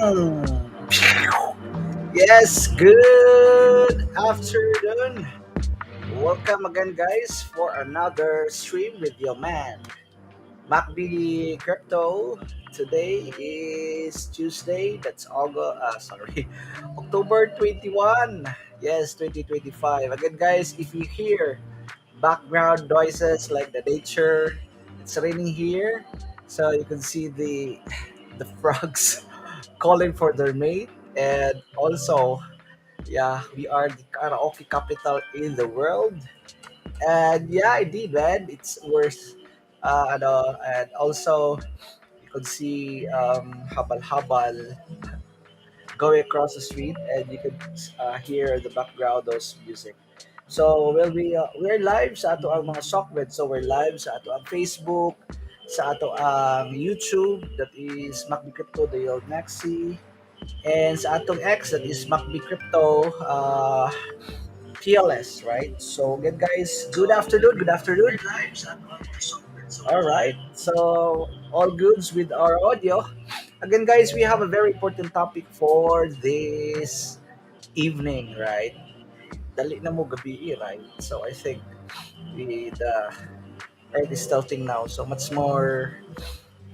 Bang! Yes, good afternoon. Welcome again, guys, for another stream with your man, MacB Crypto. Today is Tuesday. That's October 21. Yes, 2025. Again, guys, if you hear background noises like the nature, it's raining here, so you can see the frogs calling for their mate. And also, yeah, we are the karaoke capital in the world. And yeah, indeed, man, it's worth. And also, you could see habal-habal going across the street, and you could hear the background those music. So we're live sa ato ang mga sockbed. So we're live sa ato ang Facebook, sa ato ang YouTube, that is Macbi Crypto, the old Maxi, and sa atong X, that is Macbi Crypto, PLS, right? So again, guys, good afternoon, good afternoon. All right, so all goods with our audio. Again, guys, we have a very important topic for this evening, right? Dali na mo gabi, right? So I think the earth is tilting now, so much more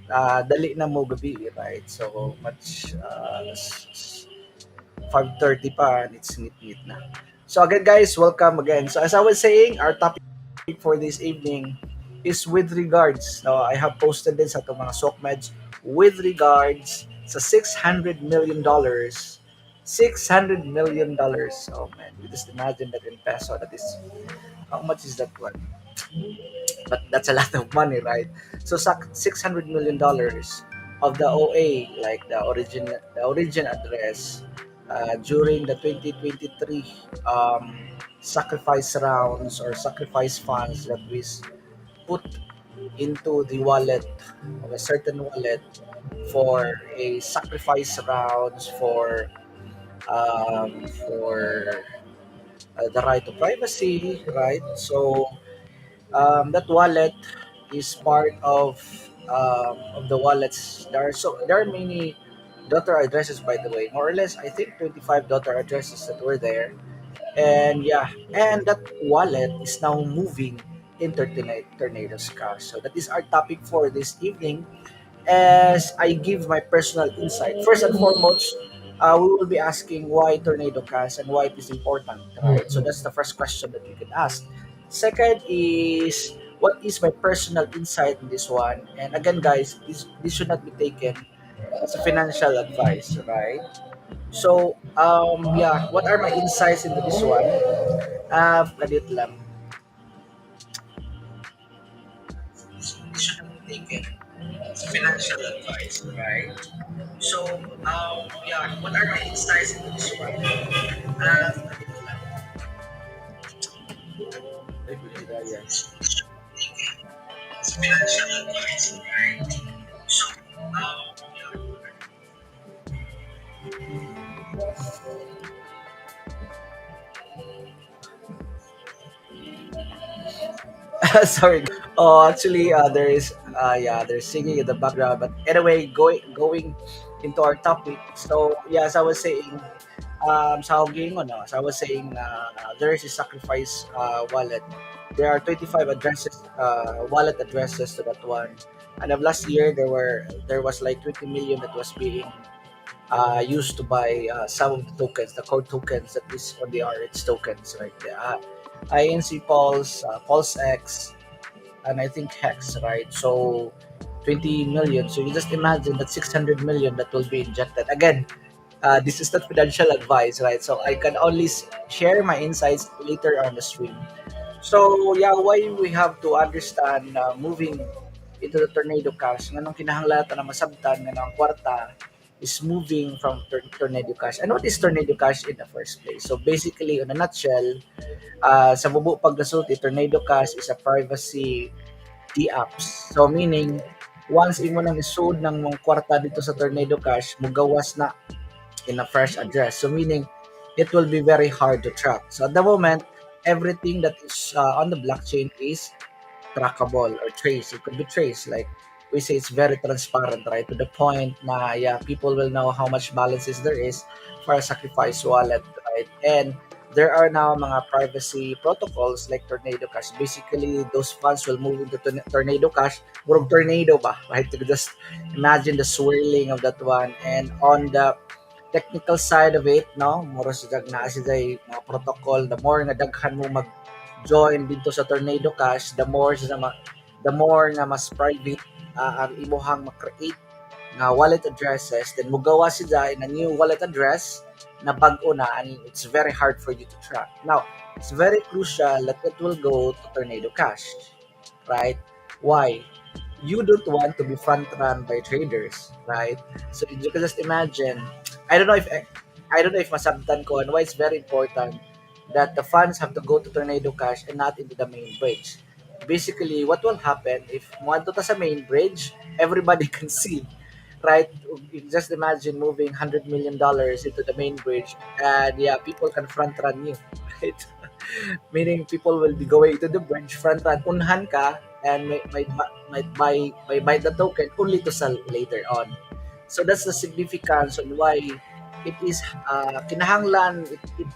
dali na mo gabi, right? So much 5:30 pa, and it's ngit-ngit na. So again, guys, welcome again. So as I was saying, our topic for this evening is with regards. No, I have posted din sa itong mga sockmeds with regards sa $600 million. $600 million. Oh man, you just imagine that in peso. That is, how much is that one? But that's a lot of money, right? So $600 million of the OA, like the origin address, during the 2023 sacrifice rounds or sacrifice funds that was put into the wallet of a certain wallet for a sacrifice rounds for the right to privacy, right? So that wallet is part of the wallets. There are many daughter addresses, by the way, more or less. I think 25 daughter addresses that were there, and yeah, and that wallet is now moving in tornadoes cash. So that is our topic for this evening. As I give my personal insight, first and foremost, we will be asking why tornado cash and why it is important, right? So that's the first question that we can ask. Second is, what is my personal insight in this one? And again, guys, this should not be taken as a financial advice, right? So, yeah, what are my insights into this one? Kadit lang. This should not be taken as a financial advice, right? So, yeah, what are my insights into this one? Kadit lang. Ay, bihira yan. As a financial advice, right? So, sorry. Oh, actually, there's singing in the background. But anyway, going into our topic. So, yeah, as I was saying, sa Hoging, no, as I was saying, there is a sacrifice wallet. There are 25 addresses, wallet addresses to that one. And of last year, there was like 20 million that was being used to buy some of the tokens, the core tokens that is on the RH tokens, right? The INC Pulse, PulseX, and I think Hex, right? So 20 million. So you just imagine that 600 million that will be injected. Again, this is not financial advice, right? So I can only share my insights later on the stream. So yeah, why we have to understand moving into the tornado cash, nganong kinahanglan na masabtan nga ang kwarta is moving from tornado cash. And what is tornado cash in the first place? So basically, in a nutshell, sa bubo pagdasulti, tornado cash is a privacy apps. So meaning, once imo nang isud ng mga kwarta dito sa tornado cash, mugawas na in a fresh address. So meaning, it will be very hard to track. So at the moment, everything that is on the blockchain is trackable or traced. It could be traced. Like we say it's very transparent, right? To the point na, yeah, people will know how much balances there is for a sacrifice wallet, right? And there are now mga privacy protocols like Tornado Cash. Basically, those funds will move into Tornado Cash. Murag tornado ba, right? You could just imagine the swirling of that one. And on the technical side of it, no, mura sa naa sila mga protocol, the more nga daghan mo mag-join dito sa Tornado Cash, the more nga mas private ang imuhang ma-create nga wallet addresses, then mugawa sila in a new wallet address na bag-o na, and it's very hard for you to track. Now, it's very crucial that it will go to Tornado Cash, right? Why? You don't want to be front run by traders, right? So you can just imagine. I don't know if I don't know if masabtan ko and why it's very important that the funds have to go to Tornado Cash and not into the main bridge. Basically, what will happen if mo ta sa main bridge, everybody can see, right? You just imagine moving $100 million into the main bridge, and yeah, people can front run you, right? Meaning people will be going to the bridge front run, unhan ka, and might buy the token only to sell later on. So that's the significance on why it is kinahanglan it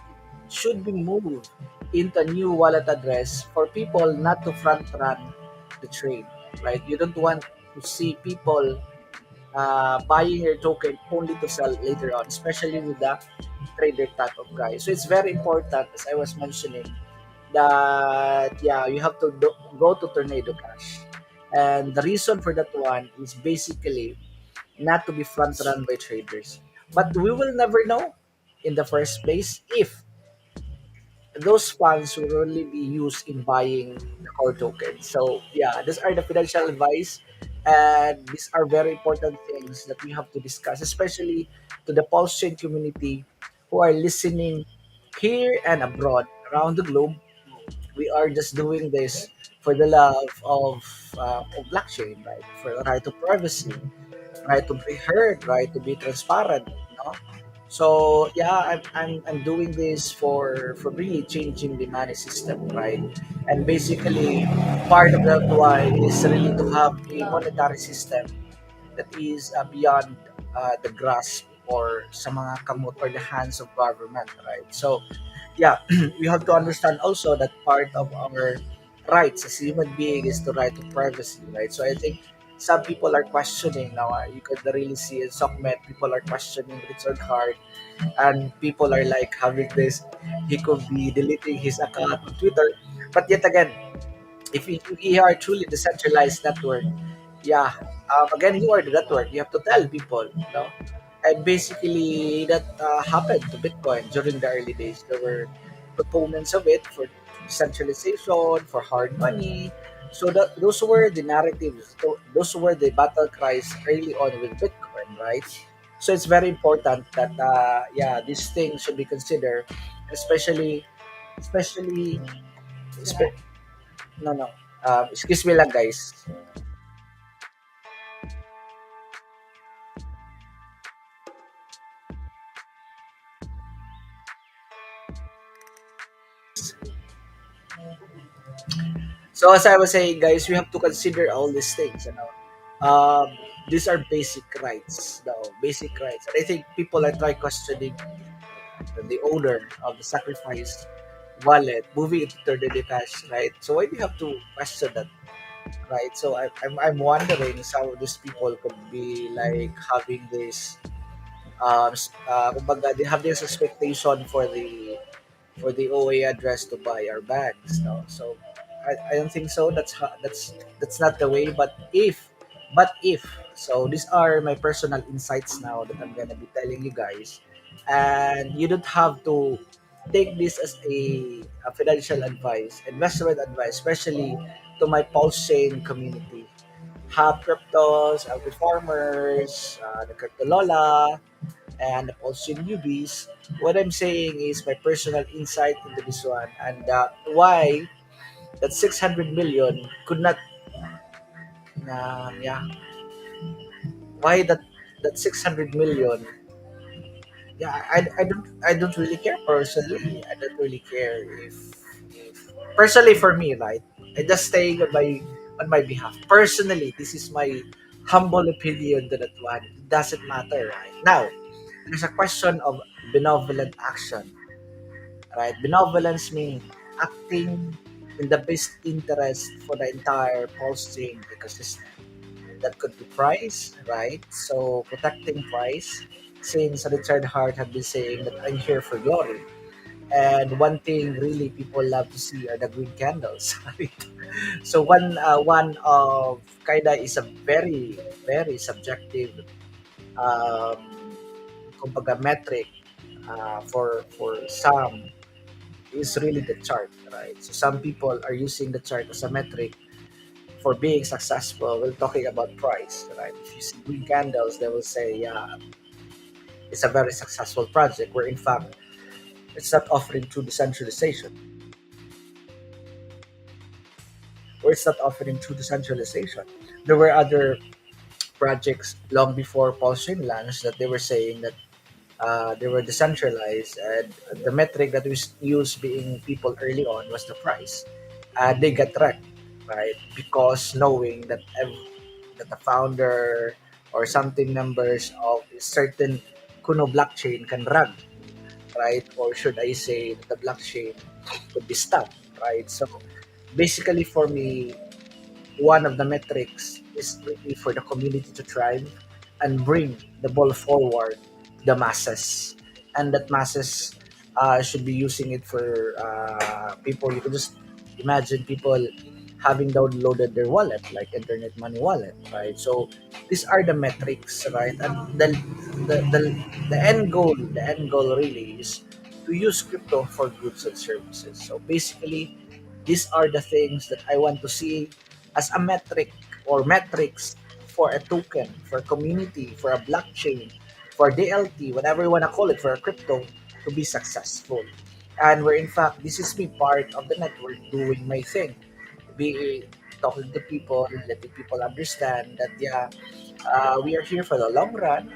should be moved into a new wallet address for people not to front run the trade, right? You don't want to see people buying your token only to sell later on, especially with the trader type of guy. So it's very important, as I was mentioning, that yeah, you have to go to Tornado Cash. And the reason for that one is basically not to be front run by traders. But we will never know in the first place if those funds will only be used in buying the core token. So yeah, these are the financial advice, and these are very important things that we have to discuss, especially to the Pulse Chain community who are listening here and abroad around the globe. We are just doing this for the love of blockchain, right? For the right to privacy, right to be heard, right to be transparent, you know. So yeah, I'm doing this for really changing the money system, right? And basically, part of that why is really to have a monetary system that is beyond the grasp or sa mga kamot or the hands of government, right? So yeah, we have to understand also that part of our rights as human being is the right to privacy, right? So I think some people are questioning now. You could really see in Sokmet, people are questioning Richard Hart, and people are like having this. He could be deleting his account on Twitter, but yet again, if we are truly decentralized network, yeah, again, you are the network. You have to tell people, you know. And basically, that happened to Bitcoin during the early days. There were proponents of it for decentralization, for hard money. So those were the narratives. Those were the battle cries early on with Bitcoin, right? So it's very important that yeah, these things should be considered, especially especially. Spe- no, no. Excuse me lang, guys. So as I was saying, guys, we have to consider all these things. You know, these are basic rights, no, basic rights. And I think people are trying questioning the owner of the sacrifice wallet moving into third party cash, right? So why do you have to question that, right? So I'm wondering how these people could be like having this kumbaga, they have this expectation for the OA address to buy our bags. No, so I don't think so. That's not the way. But if so, these are my personal insights now that I'm gonna be telling you guys, and you don't have to take this as a financial advice, investment advice, especially to my Pulse Chain community. Have cryptos, have reformers, the crypto lola, and also newbies. What I'm saying is my personal insight into this one, and why that 600 million could not, yeah, why that 600 million. Yeah, I don't really care personally. I don't really care if personally for me, right? I just staying on my behalf. Personally, this is my humble opinion to that one. It doesn't matter, right? Now, there's a question of benevolent action, right? Benevolence means acting in the best interest for the entire pulsing ecosystem. That could be price, right? So protecting price, since Richard Hart had been saying that I'm here for glory. And one thing really people love to see are the green candles, right? So one of kinda is a very subjective um, kumbaga metric for some is really the chart, right? So some people are using the chart as a metric for being successful. We're talking about price, right? If you see green candles, they will say, yeah, it's a very successful project. Where in fact, it's not offering true decentralization, or it's not offering true decentralization. There were other projects long before Pulsechain launched that they were saying that they were decentralized, and the metric that was used being people early on was the price. They got wrecked, right? Because knowing that that the founder or something members of a certain Kuno blockchain can run, right? Or should I say that the blockchain could be stuck, right? So basically, for me, one of the metrics is really for the community to thrive and bring the ball forward to the masses. And that masses should be using it for people. You can just imagine people having downloaded their wallet, like internet money wallet, right? So these are the metrics, right? And the, the, the end goal really is to use crypto for goods and services. So basically, these are the things that I want to see as a metric or metrics for a token, for a community, for a blockchain, for DLT, whatever you want to call it, for a crypto to be successful. And where in fact, this is me part of the network doing my thing, be talking to people, letting people understand that yeah, we are here for the long run,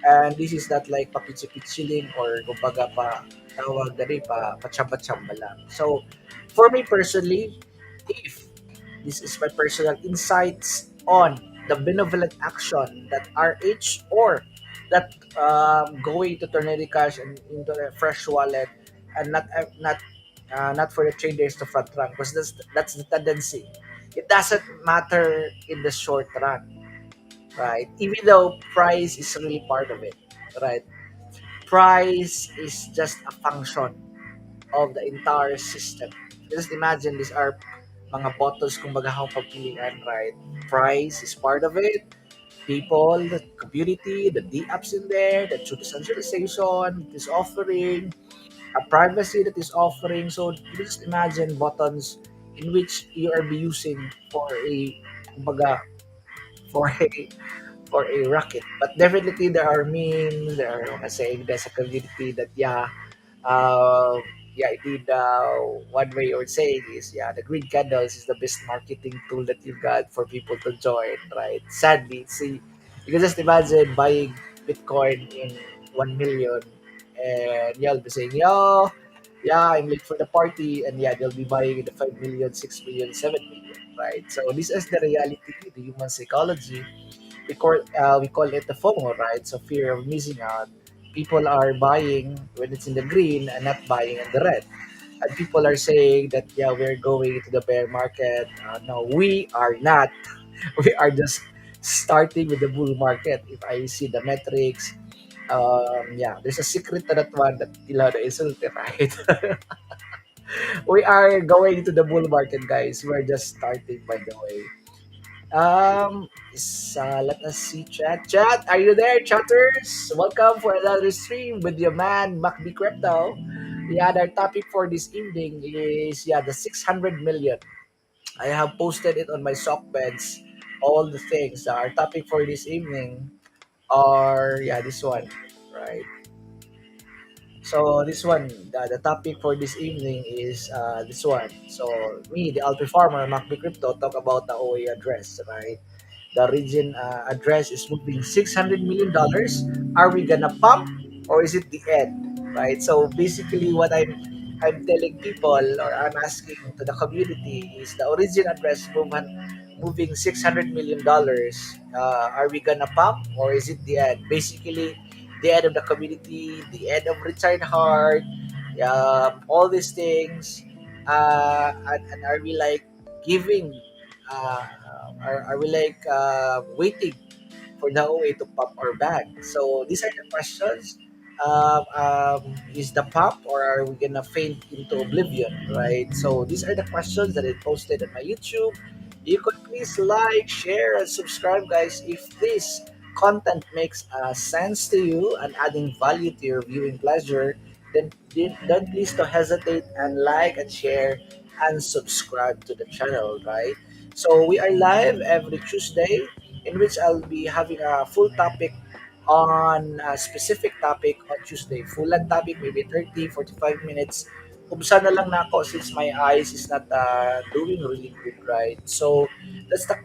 and this is not like papitsi-pitsiling or kumbaga pa tawag dali pa chamba lang. So for me personally, if this is my personal insights on the benevolent action that RH or that going to Tornado Cash and into a fresh wallet, and not for the traders to front run, because that's the tendency. It doesn't matter in the short run, right? Even though price is really part of it, right? Price is just a function of the entire system. Just imagine these are mga bottles kumbaga how pagpilian, right? Price is part of it. People, the community, the D-apps in there, the true decentralization is offering, a privacy that is offering. So you just imagine buttons in which you are be using for a kumbaga for a rocket. But definitely there are memes, there are mga saying there's a community that yeah, indeed, one way you're saying is, yeah, the green candles is the best marketing tool that you've got for people to join, right? Sadly, see, you can just imagine buying Bitcoin in 1 million, and you'll be saying, yo, yeah, I'm late for the party, and yeah, they'll be buying in the 5 million, 6 million, 7 million, right? So this is the reality, the human psychology. We call it the FOMO, right? So fear of missing out. People are buying when it's in the green and not buying in the red. And people are saying that yeah, we're going to the bear market. No, we are not. We are just starting with the bull market. If I see the metrics, yeah, there's a secret to that one that ilaw na insulti, right? We are going to the bull market, guys. We're just starting, by the way. Let us see chat. Chat, are you there, chatters? Welcome for another stream with your man, MacD Crypto. Yeah, our topic for this evening is yeah, the 600 million. I have posted it on my sock beds, all the things. Our topic for this evening are yeah, this one, right? So this one, the topic for this evening is this one. So me, the Alpi Farmer, MacD Crypto, talk about the OA address, right? The region address is moving $600 million. Are we gonna pump or is it the end? Right. So basically, what I'm telling people or I'm asking to the community is the origin address moving $600 million, are we gonna pump or is it the end? Basically, the end of the community, the end of Retired Heart, all these things. And are we like giving? Uh, are we like waiting for the OA to pop our bag? So these are the questions. Is the pop or are we gonna faint into oblivion, right? So these are the questions that I posted on my YouTube. You could please like, share, and subscribe, guys, if this content makes sense to you and adding value to your viewing pleasure. Then don't please don't hesitate and like and share and subscribe to the channel, right? So we are live every Tuesday, in which I'll be having a full topic on a specific topic on Tuesday. Full on topic, maybe 30, 45 minutes. Umsa na lang na ako since my eyes is not doing really good, right? So that's the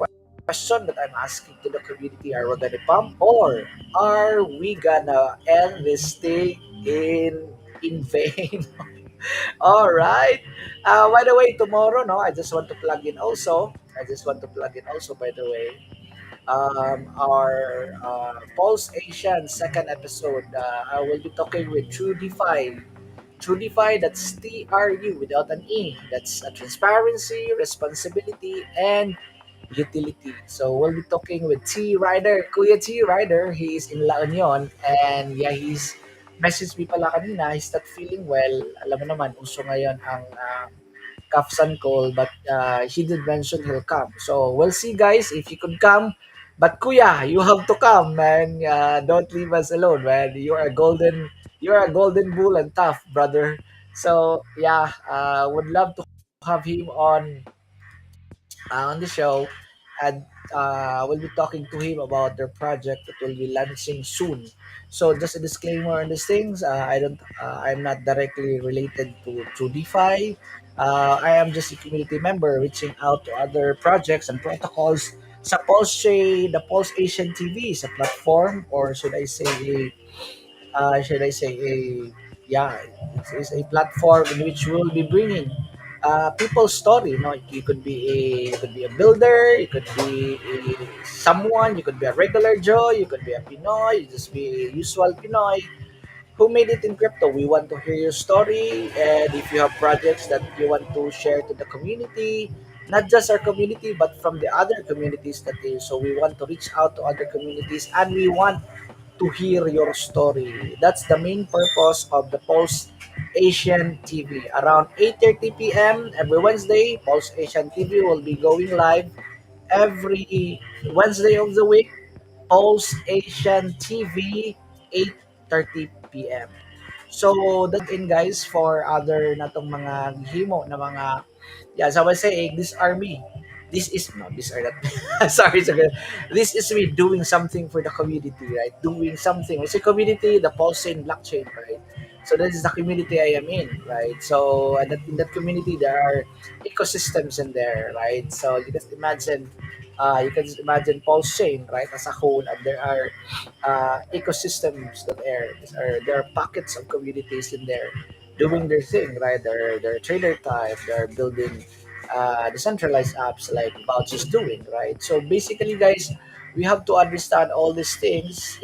question that I'm asking to the community. Are we gonna pump or are we gonna end this thing in vain? All right. By the way, tomorrow, no, I just want to plug in also. I just want to plug in also, by the way, our Pulse Asian second episode. I will be talking with True DeFi. True DeFi, that's TRU without an E. That's transparency, responsibility, and utility. So we'll be talking with T Rider, Kuya T Rider. He is in La Union, and yeah, he's messaged me pala kanina. He's not feeling well. Alam mo naman, uso ngayon ang cough and cold, but he did mention he'll come. So we'll see, guys, if he could come. But Kuya, you have to come, man. Don't leave us alone, man. You're a golden bull and tough, brother. So yeah, would love to have him on the show, and we'll be talking to him about their project that will be launching soon. So just a disclaimer on these things. I'm not directly related to DeFi. I am just a community member reaching out to other projects and protocols sa Pulse, the Pulse Asian TV is a platform, or should I say a yeah, it's a platform in which we'll be bringing people's story. You know, you could be a builder, you could be someone, you could be a regular Joe, you could be a Pinoy, you just be a usual Pinoy who made it in crypto. We want to hear your story, and if you have projects that you want to share to the community, not just our community, but from the other communities that is. So we want to reach out to other communities, and we want to hear your story. That's the main purpose of the Pulse Asian TV. Around 8:30 p.m. every Wednesday, Pulse Asian TV will be going live every Wednesday of the week. Pulse Asian TV, 8:30 p.m. So that's in, guys, for other natong mga himo na mga, yeah, as I was saying, this are me. This is no, these are not. Sorry. This is me doing something for the community, right? Doing something. It's a community, the Pulsechain blockchain, right? So this is the community I am in, right? So and in that community there are ecosystems in there, right? So you can just imagine Pulsechain, right, as a whole, and there are ecosystems that there are pockets of communities in there doing their thing, right? They're trader type, they're building decentralized apps like Vouch is doing, right? So basically, guys, we have to understand all these things.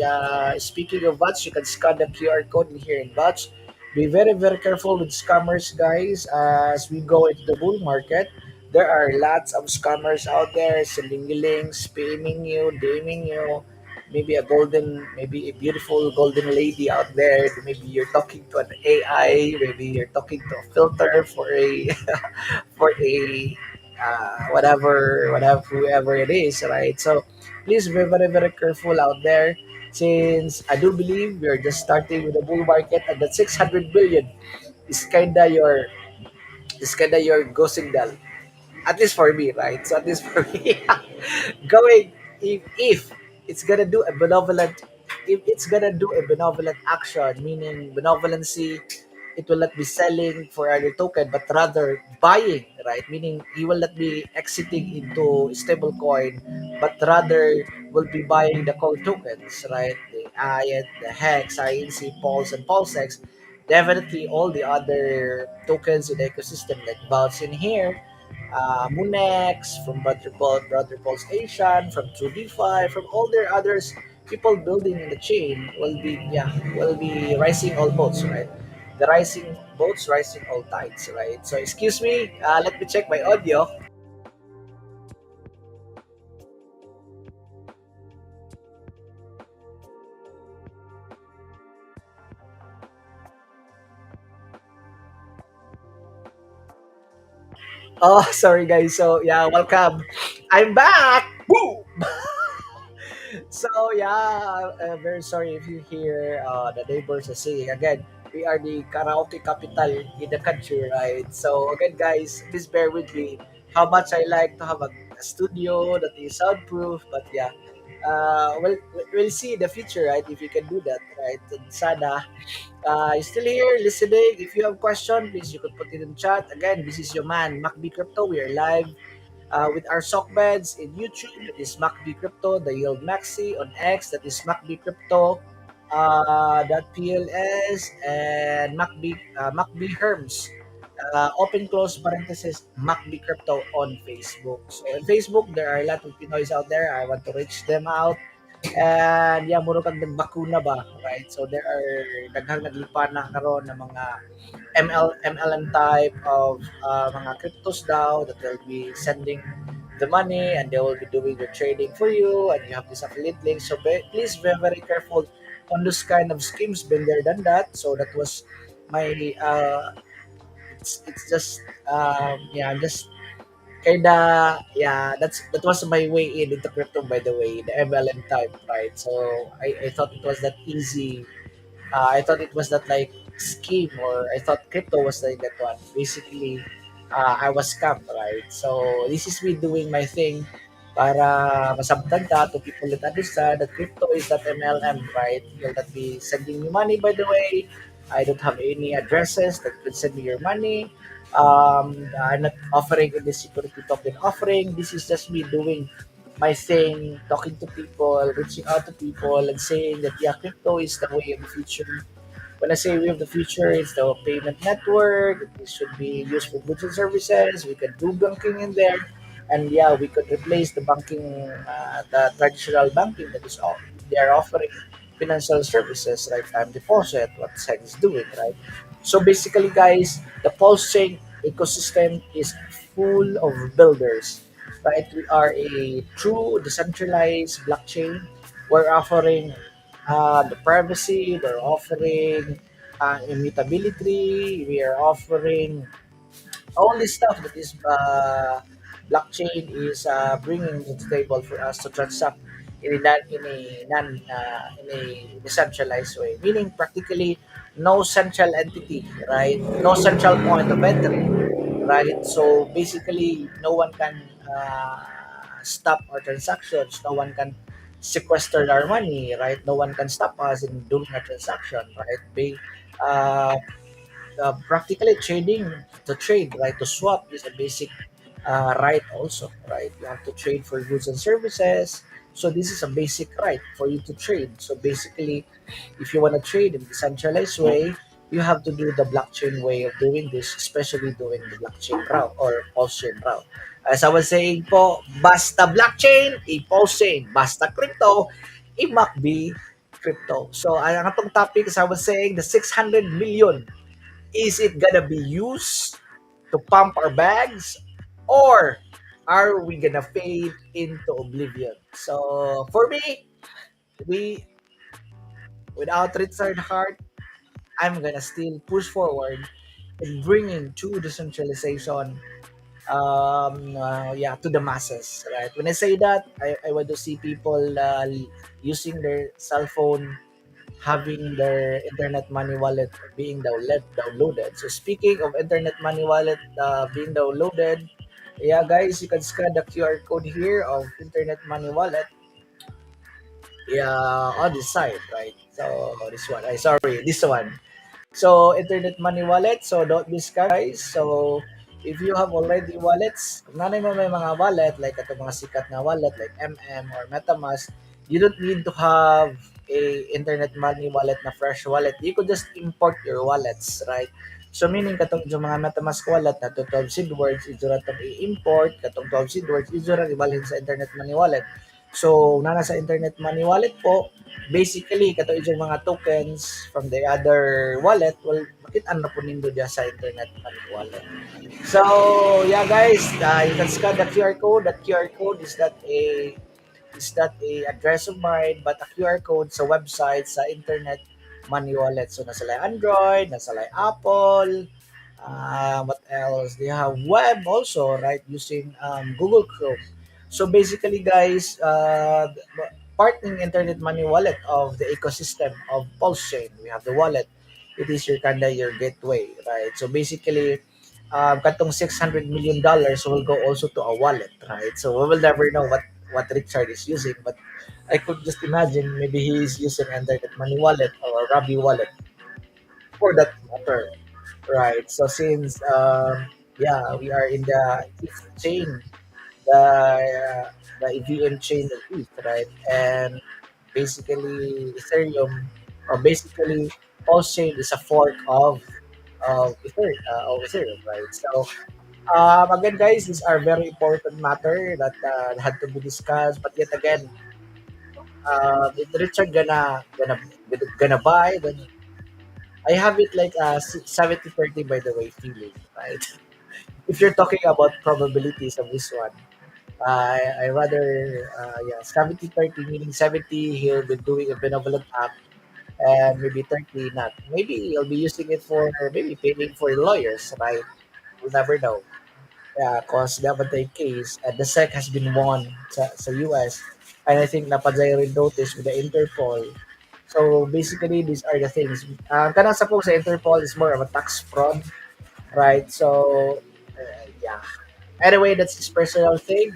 Speaking of Vouch, you can scan the QR code in here in Vouch. Be very, very careful with scammers, guys, as we go into the bull market. There are lots of scammers out there sending you links, spamming you, DMing you, maybe a beautiful golden lady out there. Maybe you're talking to an AI. Maybe you're talking to a filter for a for a whatever whoever it is, right? So please be very very careful out there. Since I do believe we're just starting with the bull market, and that 600 billion is kinda your ghosting doll, at least for me, right? So at least for me, going if it's gonna do a benevolent if it's gonna do a benevolent action, meaning benevolency, it will not be selling for other token but rather buying, right? Meaning you will not be exiting into stable coin but rather will be buying the cold tokens, right? The IAT, the hex, INC, pulse, and pulsex. Definitely all the other tokens in the ecosystem like Bounce in here, Moonex, from Brother Pulsechain, from True DeFi, from all their others people building in the chain will be rising all boats, right? The rising boats, rising all tides, right? So excuse me, let me check my audio. Oh, sorry guys. So yeah, welcome. I'm back. Woo! So yeah, very sorry if you hear the neighbors are singing again. We are the karaoke capital in the country, right? So again, guys, please bear with me. How much I like to have a studio that is soundproof, but yeah, we'll see in the future, right? If you can do that, right? And sana, still here listening. If you have question, please you could put it in chat. Again, this is your man, MacB Crypto. We are live with our sock beds in YouTube. That is MacB Crypto, the Yield Maxi on X. That is MacB Crypto. .pls and MacB Herms. Open close parenthesis MacB Crypto on Facebook. So on Facebook, there are a lot of Pinoys out there. I want to reach them out. And yeah, muro kag nagbakuna ba, right? So there are daghang naglipa na karon ng mga MLM type of mga cryptos daw that they'll be sending the money and they will be doing your trading for you and you have this affiliate link. So please be very careful on those kind of schemes. Been there, done that. So that was my it's just yeah, I'm just kinda yeah, that was my way in into crypto, by the way, the MLM type, right? So I thought it was that easy. I thought it was that like scheme, or I thought crypto was like that one. Basically, I was scammed, right? So this is me doing my thing para masabtan ka to people that understand that crypto is not MLM, right? You'll not be sending me money, by the way. I don't have any addresses that could send me your money. I'm not offering any security token offering. This is just me doing my thing, talking to people, reaching out to people, and saying that yeah, crypto is the way of the future. When I say way of the future, it's the payment network. It should be used for goods and services. We can do banking in there, and yeah, we could replace the traditional banking that is all they are offering financial services like time deposit, what SEC is doing, right? So basically, guys, the Pulsechain ecosystem is full of builders, right? We are a true decentralized blockchain. We're offering the privacy, we're offering immutability, we are offering all this stuff that is blockchain is bringing to the table for us to transact in a decentralized way, meaning practically no central entity, right? No central point of entry, right? So basically, no one can stop our transactions. No one can sequester our money, right? No one can stop us in doing a transaction, right? Uh, practically trading to trade, right? To swap is a basic right also, right? You have to trade for goods and services. So this is a basic right for you to trade. So basically, if you want to trade in decentralized way, you have to do the blockchain way of doing this, especially doing the blockchain route or pulse-chain route. As I was saying po, basta blockchain, i-pulse-chain. Basta crypto, i-MACD crypto. So ang atong topic, as I was saying, the 600 million, is it gonna be used to pump our bags, or are we gonna fade into oblivion? So for me, we without return heart, I'm gonna still push forward in bringing true decentralization yeah, to the masses, right? When I say that, I want to see people using their cell phone, having their internet money wallet being downloaded. So speaking of internet money wallet being downloaded, yeah, guys, you can scan the QR code here of internet money wallet. Yeah, on this side, right? So this one, I sorry, this one. So internet money wallet, so don't be scam, guys. So if you have already wallets, kung nanay mo may mga wallet like ito mga sikat na wallet like MM or MetaMask, you don't need to have a internet money wallet na fresh wallet. You could just import your wallets, right? So meaning katong yung mga MetaMask wallet na to 12 seed words is ra tong i-import katong 12 seed words is ra ibalhin sa internet money wallet. So nana sa internet money wallet po basically kato yung mga tokens from the other wallet well makita na po nindo diya sa internet money wallet. So yeah guys, you can scan the QR code. That QR code is that a address of mine but a QR code sa website sa internet money wallet. So nasa like Android, nasa like Apple, what else? They have web also, right? Using Google Chrome. So basically, guys, part ng internet money wallet of the ecosystem of Pulsechain, we have the wallet. It is your kinda your gateway, right? So basically, katong $600 million will go also to a wallet, right? So we will never know what Richard is using, but I could just imagine maybe he is using internet money wallet or a Rabi wallet for that matter. Right. So since yeah, we are in the ETH chain, the EVM chain of ETH, right? And basically Ethereum, or basically Pulse chain is a fork of Ethereum, right? So again, guys, these are very important matter that had to be discussed. But yet again, if Richard gonna buy, then I have it like 70-30 by the way feeling, right? If you're talking about probabilities of this one, I rather yeah 70-30 meaning 70 he'll be doing a benevolent act and maybe 30 not. Maybe he'll be using it for maybe paying for lawyers, right? We'll never know. Yeah, cause Davante case and the SEC has been won sa US and I think napadjay rin notice with the Interpol. So basically these are the things. Kanang sa po sa Interpol is more of a tax fraud, right? So yeah. Anyway, that's his personal thing.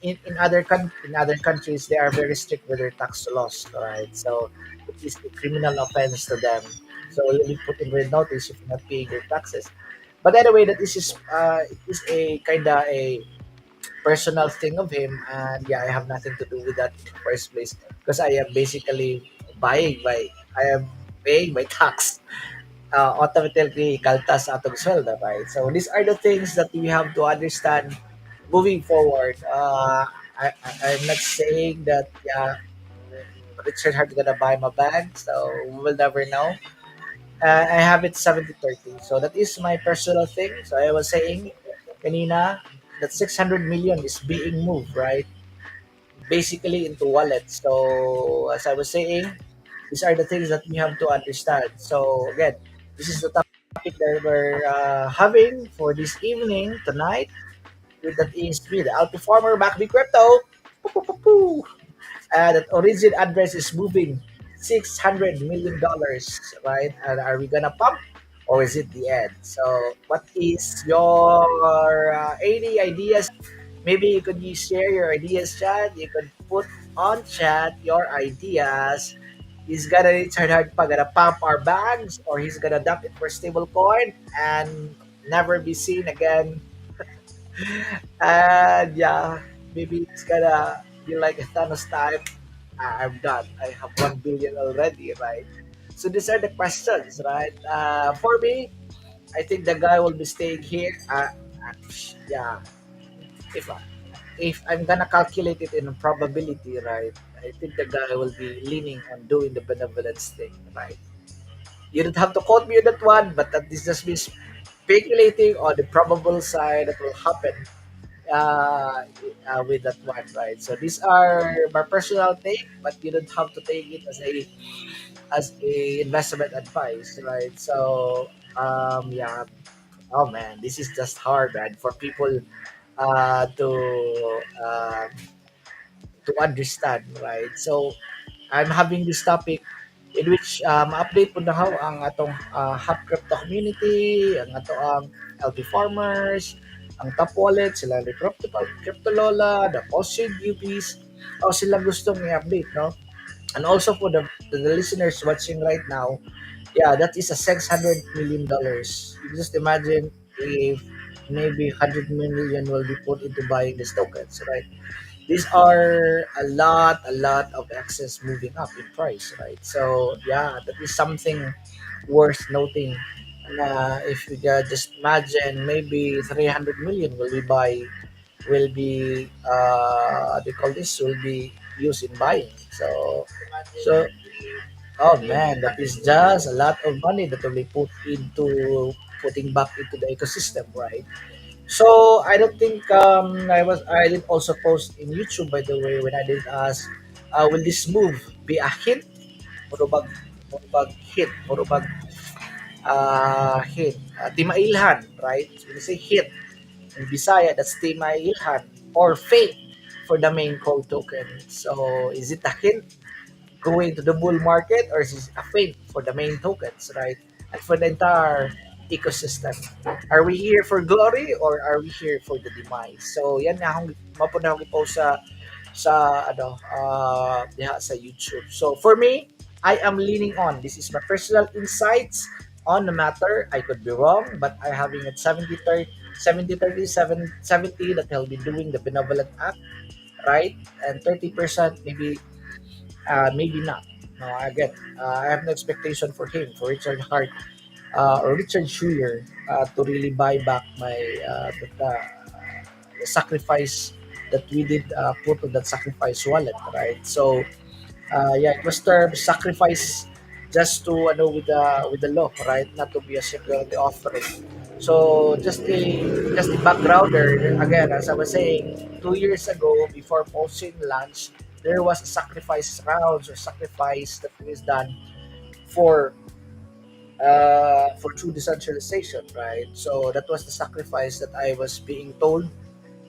In other countries, they are very strict with their tax laws, right? So it is a criminal offense to them. So you'll be put in red notice if you're not paying your taxes. But anyway, it is a kind of a personal thing of him, and yeah, I have nothing to do with that in the first place because I am basically I am paying my tax automatically kaltas sa atong sweldo, right? So these are the things that we have to understand moving forward. I'm not saying that yeah, Richard Hart gonna buy my bag, so we will never know. I have it 70-30. So that is my personal thing. So I was saying kanina that 600 million is being moved, right? Basically into wallets. So as I was saying, these are the things that we have to understand. So again, this is the topic that we're having for this evening tonight. With that is me, the Alpha Farmer back with crypto. Poo. That origin address is moving $600 million, right? And are we gonna pump or is it the end? So, what is your any ideas? Maybe you could share your ideas, chat. You could put on chat your ideas. He's gonna Richard Hard pa gonna pump our bags or he's gonna dump it for stable coin and never be seen again. And yeah, maybe it's gonna be like a Thanos type. I'm done. I have 1 billion already, right? So these are the questions, right? For me, I think the guy will be staying here. Yeah, if if I'm gonna calculate it in probability, right? I think the guy will be leaning on doing the benevolence thing, right? You don't have to quote me on that one, but that is just me speculating on the probable side that will happen uh, with that one, right? So these are my personal take, but you don't have to take it as a investment advice, right? So yeah, oh man, this is just hard, man, for people uh, to uh, to understand, right? So I'm having this topic in which update po na how ang atong hot crypto community, ang ato ang LP farmers, ang top wallet, sila ni crypto lola, the post UPs, o sila gustong i-update, no? And also for the listeners watching right now, yeah, that is a $600 million. You just imagine if maybe 100 million will be put into buying these tokens, right? These are a lot of excess moving up in price, right? So yeah, that is something worth noting. If you just imagine, maybe 300 million will be they call this will be used in buying. So oh man, that is just a lot of money that will be putting back into the ecosystem, right? So I don't think I did also post in YouTube, by the way, when I did ask, will this move be a hit? Murubag murubag hit, murubag hit. Timailhan, right? When you say hit in Bisaya, that's Timailhan or fate for the main code token. So is it a hint going to the bull market, or is it a fake for the main tokens, right? And for the entire ecosystem. Are we here for glory, or are we here for the demise? So yan nga akong mapunaw ko po sa diha sa YouTube. So for me, I am leaning on. This is my personal insights on the matter. I could be wrong, but I having it 70-30, 70-30, 70 that he'll be doing the benevolent act, right? And 30% maybe not. No, again, I have no expectation for him, for Richard Hart or Richard Schuyer, to really buy back the sacrifice that we did put on that sacrifice wallet, right? So yeah, it was termed sacrifice just to with the law, right? Not to be a security offering. So just the backgrounder again, as I was saying, 2 years ago before Pulsechain launch, there was a sacrifice rounds or sacrifice that was done for true decentralization, right? So that was the sacrifice that I was being told,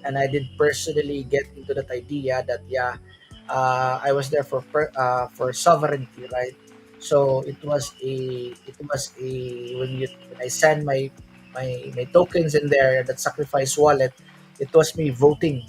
and I did personally get into that idea that yeah, I was there for sovereignty, right? So it was a when I send my tokens in there, that sacrifice wallet, it was me voting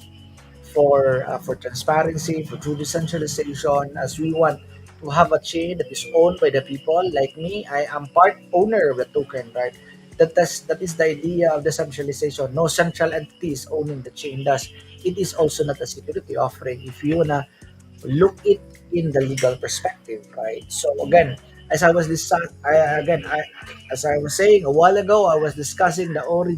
for transparency, for true decentralization, as we want to have a chain that is owned by the people. Like me, I am part owner of the token, right? That is the idea of decentralization. No central entities owning the chain. Thus, it is also not a security offering. If you wanna look it in the legal perspective, right? So again, as I was dis- I, again, I, as I was saying a while ago, I was discussing the OA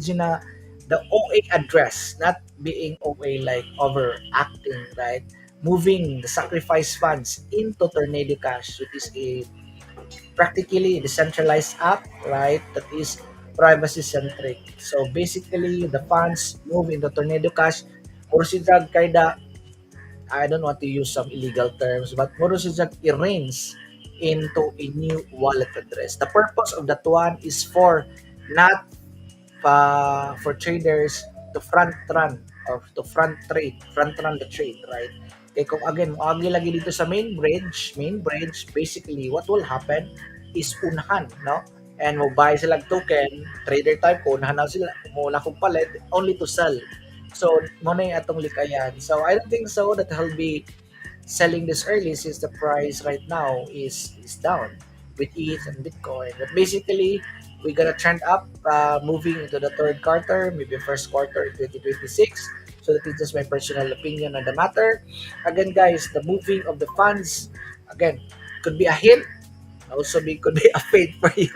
address, not being OA like overacting, right? Moving the sacrifice funds into Tornado Cash, which is a practically a decentralized app, right? That is privacy-centric. So basically, the funds move into Tornado Cash. Kursidag kayda I don't want to use some illegal terms, but Morosijak errands into a new wallet address. The purpose of that one is for not for traders to front run the trade, right? Kaya kung again, agi lagi dito sa main bridge, basically what will happen is unahan, no? And mo buy sila token, trader type ko, unahan na sila, muna kong palit, only to sell. So, mo na yung atong likayan. So, I don't think so that he'll be selling this early since the price right now is down with ETH and Bitcoin. But basically, we're gonna trend up, moving into the third quarter, maybe first quarter 2026. So that is just my personal opinion on the matter. Again, guys, the moving of the funds, again, could be a hint, also could be a fate for you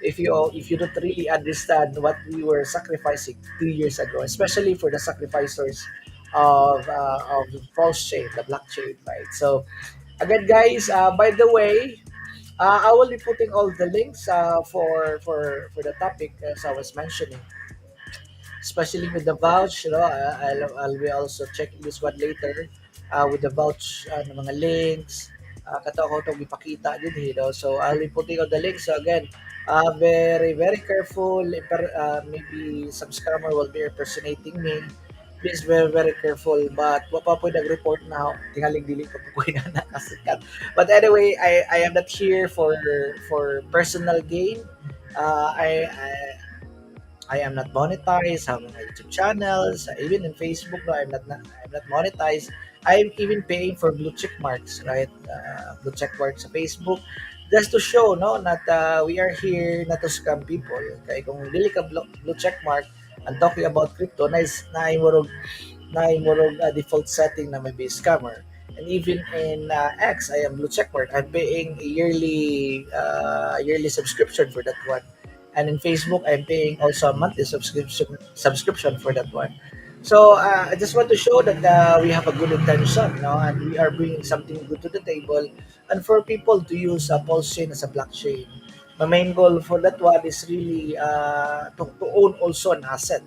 if you don't really understand what we were sacrificing 2 years ago, especially for the sacrificers of the false chain, the blockchain, right? So again, guys, by the way, I will be putting all the links for the topic as I was mentioning, especially with the vouch. I'll be also checking this one later with the vouch ng mga links. Kato ko itong ipakita din, so I'll be putting all the links. So again, very, very careful. Maybe some scammer will be impersonating me. Please, very, very careful. But wapa po nag-report na tingaling dili pa po na nakasikat. But anyway, I am not here for personal gain. I am not monetized sa mga YouTube channels, even in Facebook. No, I'm not monetized. I'm even paying for blue check marks, right? Blue check marks sa Facebook, just to show no that we are here not to scam people. Kaya kung dili ka blue check mark and talking about crypto, na imurog default setting na may be scammer. And even in X, I am blue checkmark. I'm paying a yearly subscription for that one. And in Facebook, I'm paying also a monthly subscription for that one. So I just want to show that we have a good intention, no, and we are bringing something good to the table, and for people to use a pulse chain as a blockchain. My main goal for that one is really to own also an asset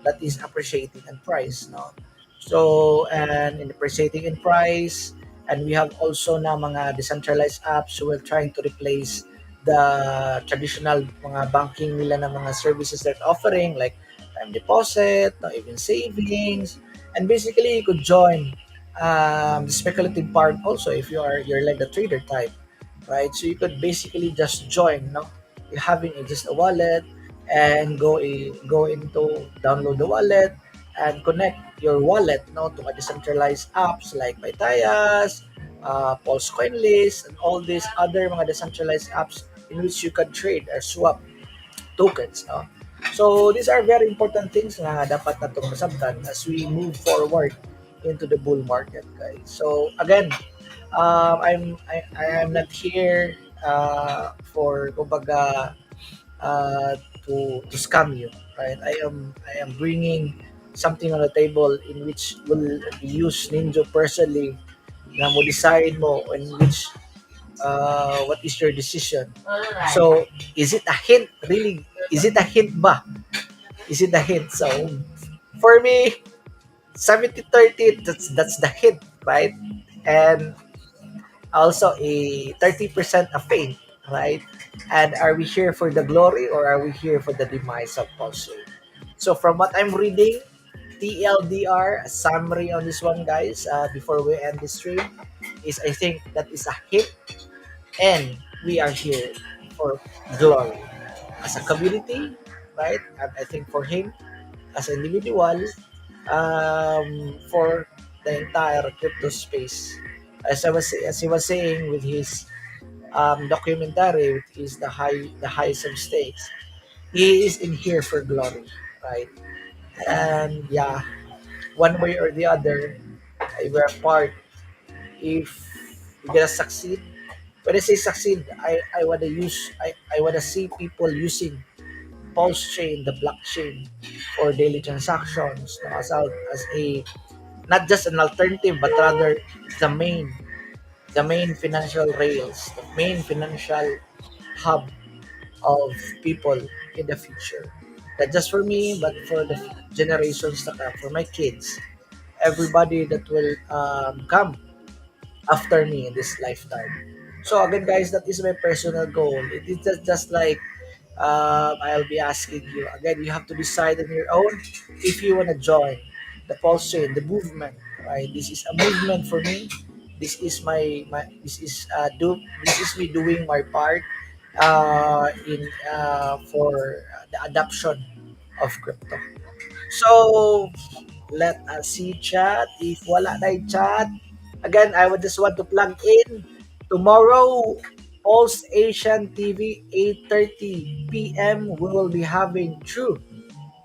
that is appreciating in price, no. So and in appreciating in price, and we have also na mga decentralized apps who are trying to replace the traditional mga banking nila na mga services they're offering, like time deposit, or even savings. And basically you could join the speculative part also if you're like the trader type, right? So you could basically just join, no, having just a wallet, and go into download the wallet and connect your wallet, no, to a decentralized apps like Paytayas, Pulse Coinlist, and all these other mga decentralized apps in which you can trade or swap tokens, no? So these are very important things na dapat natong masabtan as we move forward into the bull market, guys. So again, I am not here for kumbaga uh, to scam you, right? I am bringing something on the table in which will be used ninjo personally na mo decide mo in which what is your decision. So is it a hint really? Is it a hint ba? Is it a hint? So for me, 70-30, that's the hint, right? And also a 30% a faith, right? And are we here for the glory or are we here for the demise of Pulse? So from what I'm reading, TLDR, a summary on this one, guys, before we end the stream, is I think that is a hit, and we are here for glory as a community, right? And I think for him as an individual, for the entire crypto space. As he was saying with his documentary, which is the highest of stakes, he is in here for glory, right? And yeah, one way or the other, we're part. If we're gonna succeed, when I say succeed, I wanna I wanna see people using Pulse chain, the blockchain, for daily transactions, no, as a not just an alternative but rather the main financial rails, the main financial hub of people in the future. Not just for me, but for the generations to come, for my kids, everybody that will come after me in this lifetime. So again, guys, that is my personal goal. It is just like I'll be asking you again. You have to decide on your own if you want to join the pulse chain, the movement. Right? This is a movement for me. This is my. This is me doing my part in for the adoption of crypto. So let us see chat. If wala na yung chat, again, I would just want to plug in tomorrow, Pulse Asian TV, 8:30 p.m. We will be having True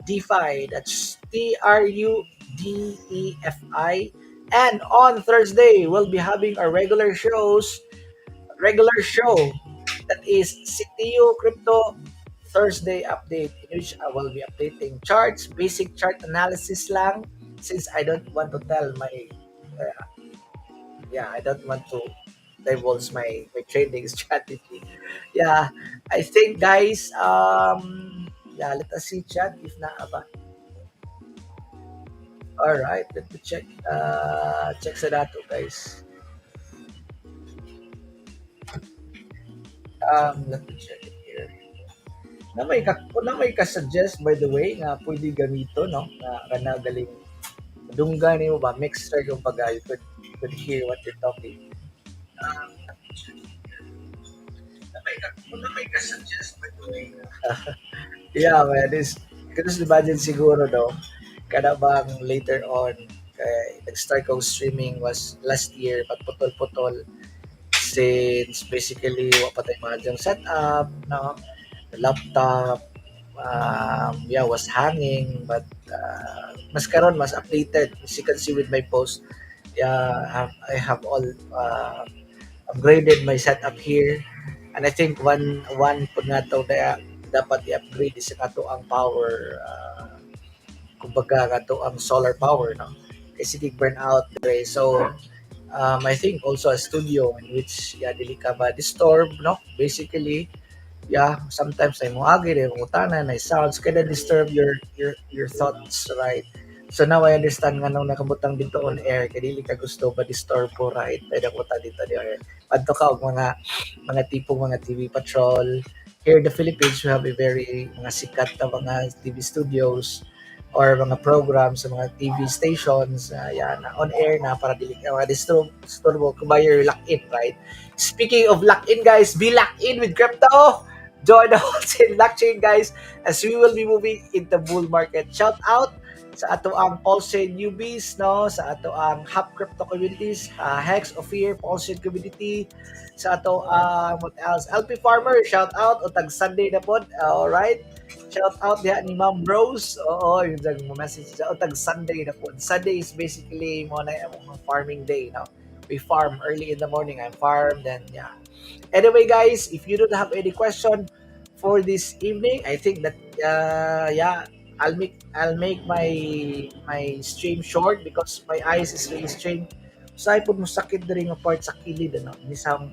DeFi. That's TRUDEFI. And on Thursday, we'll be having our regular show that is CTU Crypto Thursday update, in which I will be updating charts, basic chart analysis lang, since I don't want to tell my uh, yeah, I don't want to divulge my trading strategy. Yeah, I think guys, yeah, let us see chat if na ba. All right, let me check sa dato, guys. Let me check it here. Na may ka-suggest by the way nga pwede gamito, no, nga kana galing dungga nimo ba mixer yung pagay, you could hear what you're talking. um, na may ka-suggest by the way nga yeah, man, this because imagine siguro, no, kada bang later on kay nag-start kong streaming was last year but putol-putol since basically wa pa tayo mga setup, no, the laptop, yeah, was hanging, but mas karon mas updated, as you can see with my post. Yeah, I have all upgraded my setup here, and I think one pud nga to na dapat i-upgrade is kato ang power, kumbaga kato ang solar power, no, kasi di burn out dire. So I think also a studio in which yeah dili ka ba disturb, no, basically. Yeah, sometimes ay moagi rin mutana na sounds kada disturb your thoughts, right? So now I understand nga nung nakabutang dito on air kay dili ka gusto ba disturb ko, right? Pwede ko ta dito di air adto ka og mga tipong mga TV patrol. Here in the Philippines we have a very mga sikat na mga TV studios or mga programs sa mga TV stations, yan, na on air na para dili ka mga disturbo kung ba you're locked in, right? Speaking of locked in, guys, be locked in with crypto. Join the wholesale blockchain, guys, as we will be moving into bull market. Shout out sa ato ang Pulsechain newbies, no, sa ato ang Hub Crypto communities, Hex of Fear Pulsechain community, sa ato ang what else, LP Farmer, shout out o tag Sunday na pod, all right. Shout out diha ni Ma'am Rose. Oo, yung message siya. O tag Sunday na pod. Sunday is basically mo na yung farming day, no. We farm early in the morning. I farm, then yeah. Anyway, guys, if you don't have any question for this evening, I think that yeah, I'll make my stream short because my eyes is really strained. So I put mo sakit diri nga part sa kilid ano, ni sound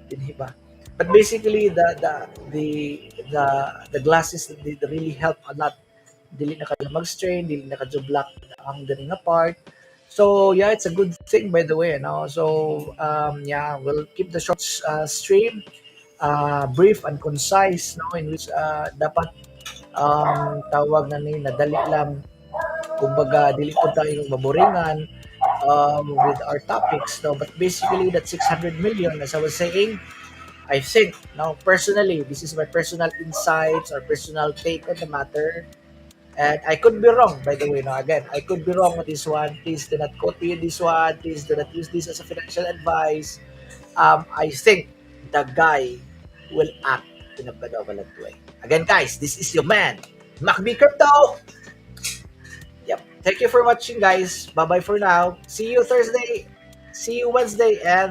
dinhi ba. But basically the the glasses they really help a lot. Dili na ka mag-strain, dili na ka block ang diri nga part. So yeah, it's a good thing by the way, no? So yeah, we'll keep the short stream brief and concise, no, in which dapat tawag na ni nadali lang, kumbaga dili po tayo maboringan with our topics, no, but basically that 600 million, as I was saying, I think, no, personally, this is my personal insights or personal take on the matter. And I could be wrong, by the way. No, again, I could be wrong with this one. Please do not quote me this one. Please do not use this as a financial advice. I think the guy will act in a benevolent way. Again, guys, this is your man, MacB Crypto. Yep. Thank you for watching, guys. Bye bye for now. See you Thursday. See you Wednesday, and